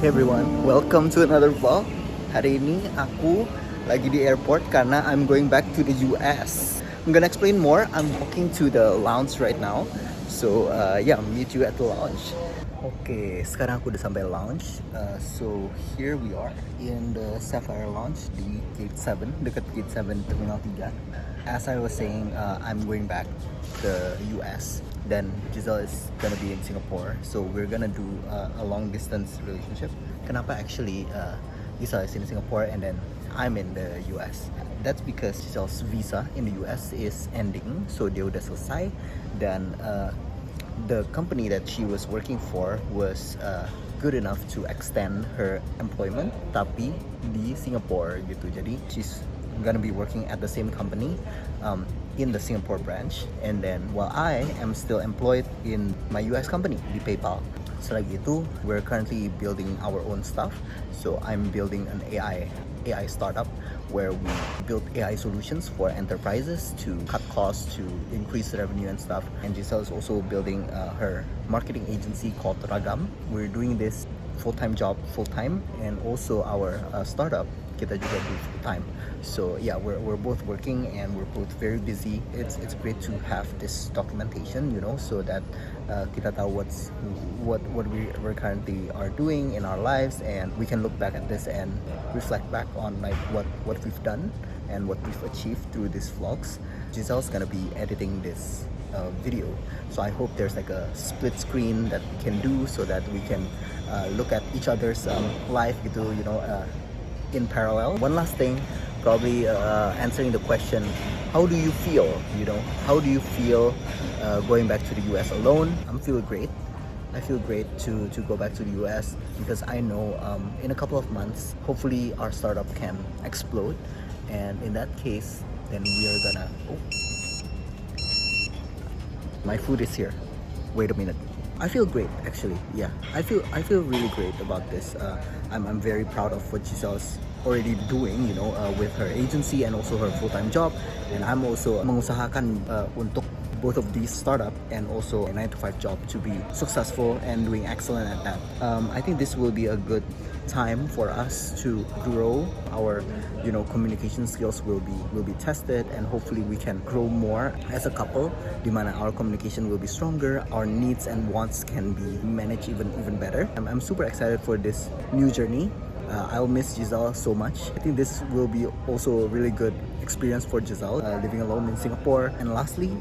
Hey everyone, welcome to another vlog. Hari ini aku lagi di airport karena I'm going back to the US. I'm gonna explain more. I'm walking to the lounge right now. So yeah, meet you at the lounge. Oke, sekarang aku udah sampai lounge. So here we are in the Sapphire Lounge di Gate 7, dekat Gate 7 Terminal 3. As I was saying, I'm going back to the US. Then Giselle is gonna be in Singapore, so we're gonna do a long distance relationship. Kenapa actually Giselle is in Singapore and then I'm in the US? That's because Giselle's visa in the US is ending, so dia udah selesai dan the company that she was working for was good enough to extend her employment tapi di Singapore gitu. Jadi she's gonna be working at the same company in the Singapore branch, and then while I am still employed in my US company di PayPal. Selain itu, we're currently building our own stuff. So I'm building an AI startup where we build AI solutions for enterprises to cut costs, to increase revenue and stuff. And Giselle is also building her marketing agency called Ragam. We're doing this full-time job full-time, and also our startup kita juga do full-time. So yeah, we're both working and we're both very busy. It's great to have this documentation, you know, so that kita tahu what we're currently are doing in our lives, and we can look back at this and reflect back on like what we've done and what we've achieved through these vlogs. Giselle's gonna be editing this video, so I hope there's like a split screen that we can do so that we can look at each other's life gitu, you know, in parallel. One last thing, probably answering the question, how do you feel, you know, how do you feel going back to the US alone? I'm feeling great. I feel great to go back to the US because I know in a couple of months hopefully our startup can explode, and in that case then we are gonna my food is here. Wait a minute. I feel great actually. Yeah, I feel really great about this. I'm very proud of what Giselle's already doing, you know, with her agency and also her full-time job. And I'm also mengusahakan untuk both of these startup and also a 9-to-5 job to be successful and doing excellent at that. I think this will be a good time for us to grow our, you know, communication skills will be tested, and hopefully we can grow more as a couple, dimana our communication will be stronger, our needs and wants can be managed even better. I'm super excited for this new journey. I'll miss Giselle so much. I think this will be also a really good experience for Giselle, living alone in Singapore. And lastly,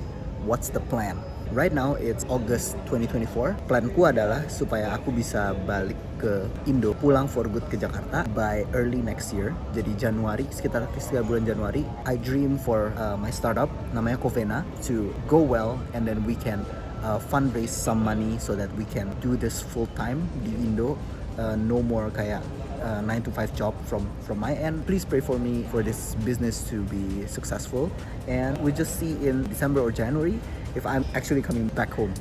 what's the plan? Right now it's August 2024. Planku adalah supaya aku bisa balik ke Indo, pulang for good ke Jakarta by early next year. Jadi Januari, sekitar bulan Januari, I dream for my startup namanya Covena to go well, and then we can fundraise some money so that we can do this full time di Indo. No more kayak 9-to-5 job from my end. Please pray for me for this business to be successful, and we just see in December or January if I'm actually coming back home.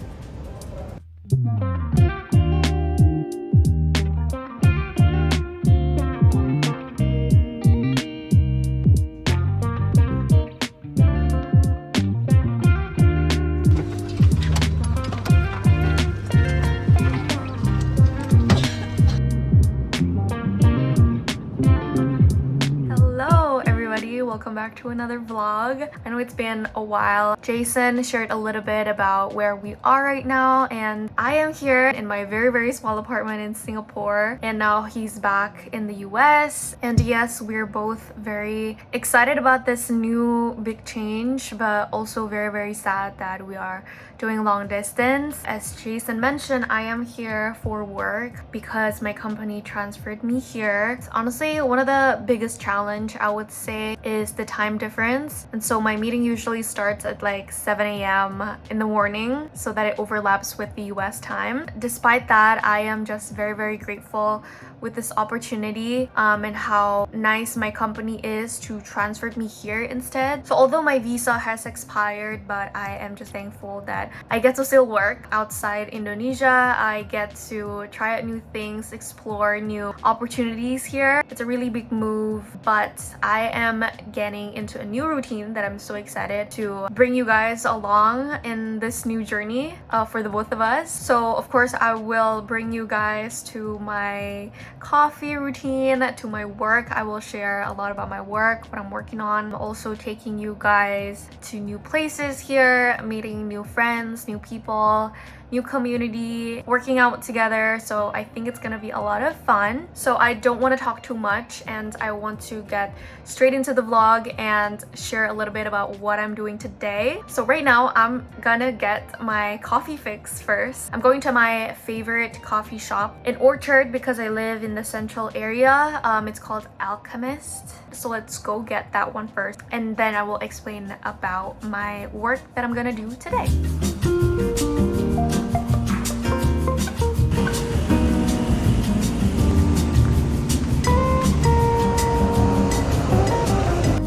Welcome back to another vlog. I know it's been a while. Jason shared a little bit about where we are right now, and I am here in my very small apartment in Singapore, and now he's back in the US. And yes, we're both very excited about this new big change, but also very sad that we are doing long distance. As Jason mentioned, I am here for work because my company transferred me here. It's honestly, one of the biggest challenge I would say is the time difference. And so my meeting usually starts at like 7 a.m. in the morning so that it overlaps with the US time. Despite that, I am just very grateful with this opportunity and how nice my company is to transfer me here instead. So although my visa has expired, but I am just thankful that I get to still work outside Indonesia. I get to try out new things, explore new opportunities here. It's a really big move, but I am getting getting into a new routine that I'm so excited to bring you guys along in this new journey for the both of us. So of course I will bring you guys to my coffee routine, to my work. I will share a lot about my work, what I'm working on. I'm also taking you guys to new places here, meeting new friends, new people, new community, working out together. So I think it's gonna be a lot of fun. So I don't want to talk too much and I want to get straight into the vlog and share a little bit about what I'm doing today. So right now I'm gonna get my coffee fix first. I'm going to my favorite coffee shop in Orchard because I live in the central area. It's called Alchemist. So let's go get that one first and then I will explain about my work that I'm gonna do today.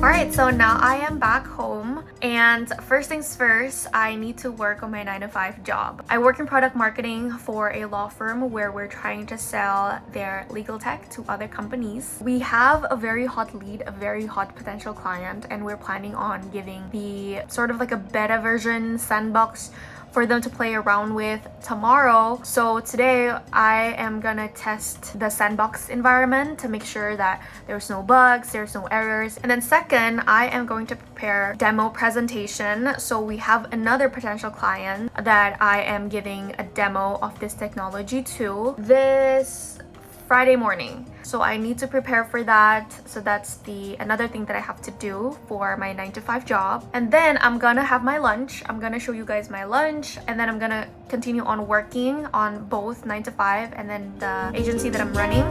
Alright, so now I am back home and first things first, I need to work on my 9-to-5 job. I work in product marketing for a law firm where we're trying to sell their legal tech to other companies. We have a very hot lead, a very hot potential client, and we're planning on giving the sort of like a beta version sandbox for them to play around with tomorrow. So today I am gonna test the sandbox environment to make sure that there's no bugs, there's no errors. And then second, I am going to prepare demo presentation. So we have another potential client that I am giving a demo of this technology to this Friday morning. So I need to prepare for that. So that's another thing that I have to do for my 9-to-5 job. And then I'm gonna have my lunch. I'm gonna show you guys my lunch and then I'm gonna continue on working on both 9-to-5 and then the agency that I'm running.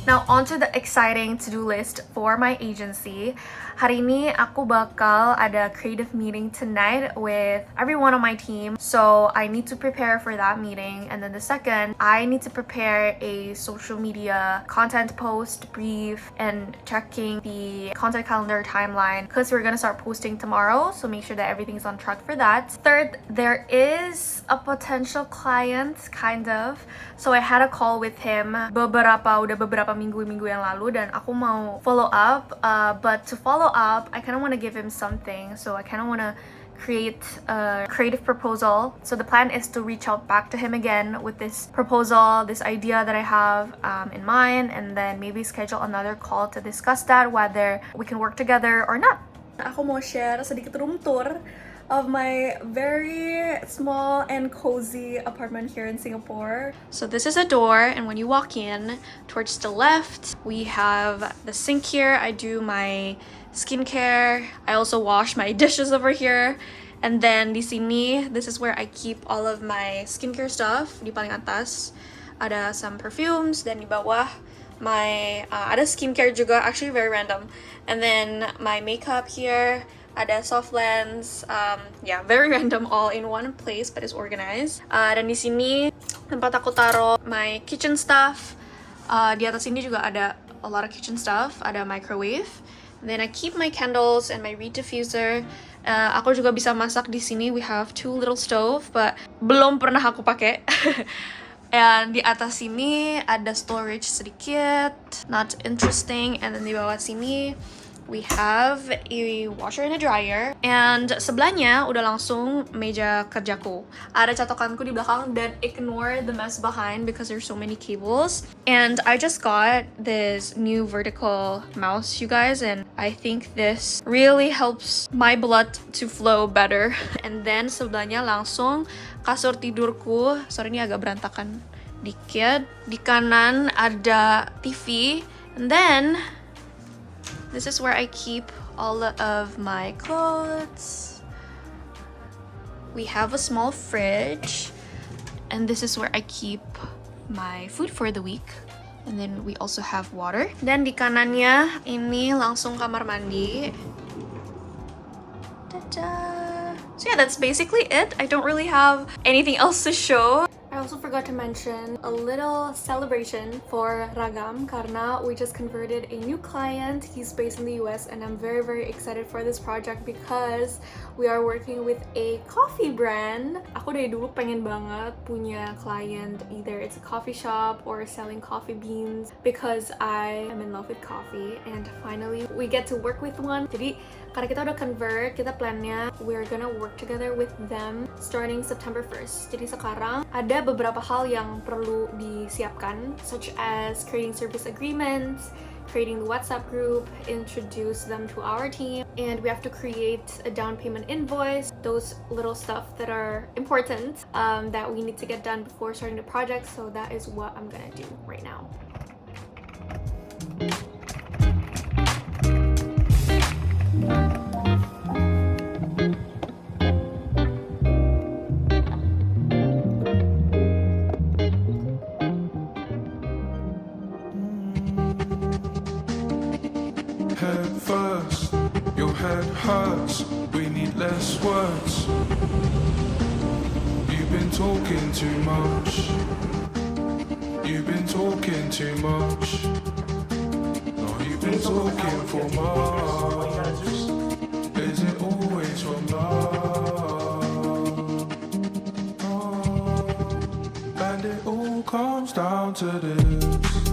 Now onto the exciting to-do list for my agency. Hari ini aku bakal ada creative meeting tonight with everyone on my team. So I need to prepare for that meeting. And then the second, I need to prepare a social media content post brief and checking the content calendar timeline because we're gonna start posting tomorrow. So make sure that everything's on track for that. Third, there is a potential client, kind of. So I had a call with him udah beberapa minggu yang lalu dan aku mau follow up. But to follow up, I kind of want to give him something. So I kind of want to create a creative proposal. So the plan is to reach out back to him again with this proposal, this idea that I have in mind, and then maybe schedule another call to discuss that, whether we can work together or not. Aku mau share sedikit room tour of my very small and cozy apartment here in Singapore. So this is a door, and when you walk in, towards the left, we have the sink here. I do my skincare. I also wash my dishes over here. And then di sini, this is where I keep all of my skincare stuff. Di paling atas ada some perfumes, dan di bawah my ada skincare juga, actually very random. And then my makeup here. Ada soft lens, yeah, very random, all in one place, but it's organized. Dan di sini tempat aku taruh my kitchen stuff. Di atas ini juga ada a lot of kitchen stuff. Ada microwave. And then I keep my candles and my reed diffuser. Aku juga bisa masak di sini. We have 2 little stove, but belum pernah aku pakai. And di atas sini ada storage sedikit, not interesting. And then di bawah sini we have a washer and a dryer. And sebelahnya udah langsung meja kerjaku. Ada catokanku di belakang dan ignore the mess behind because there's so many cables. And I just got this new vertical mouse, you guys, and I think this really helps my blood to flow better. And then sebelahnya langsung kasur tidurku. Sorry, ini agak berantakan dikit. Di kanan ada TV. And then this is where I keep all of my clothes. We have a small fridge. And this is where I keep my food for the week. And then we also have water. Dan di kanannya ini langsung kamar mandi. Ta-da! So yeah, that's basically it. I don't really have anything else to show. I also forgot to mention a little celebration for Ragam karena we just converted a new client. He's based in the US and I'm very excited for this project because we are working with a coffee brand. Aku dari dulu pengen banget punya client, either it's a coffee shop or selling coffee beans because I am in love with coffee and finally we get to work with one. Jadi karena kita udah convert, kita plannya we're gonna work together with them starting September 1st. Jadi sekarang ada beberapa hal yang perlu disiapkan, such as creating service agreements, creating the WhatsApp group, introduce them to our team, and we have to create a down payment invoice, those little stuff that are important that we need to get done before starting the project. So that is what I'm gonna do right now. Head first, your head hurts, we need less words. You've been talking too much. You've been talking too much. No, you've been talking for months. Is it always from love? Oh, and it all comes down to this.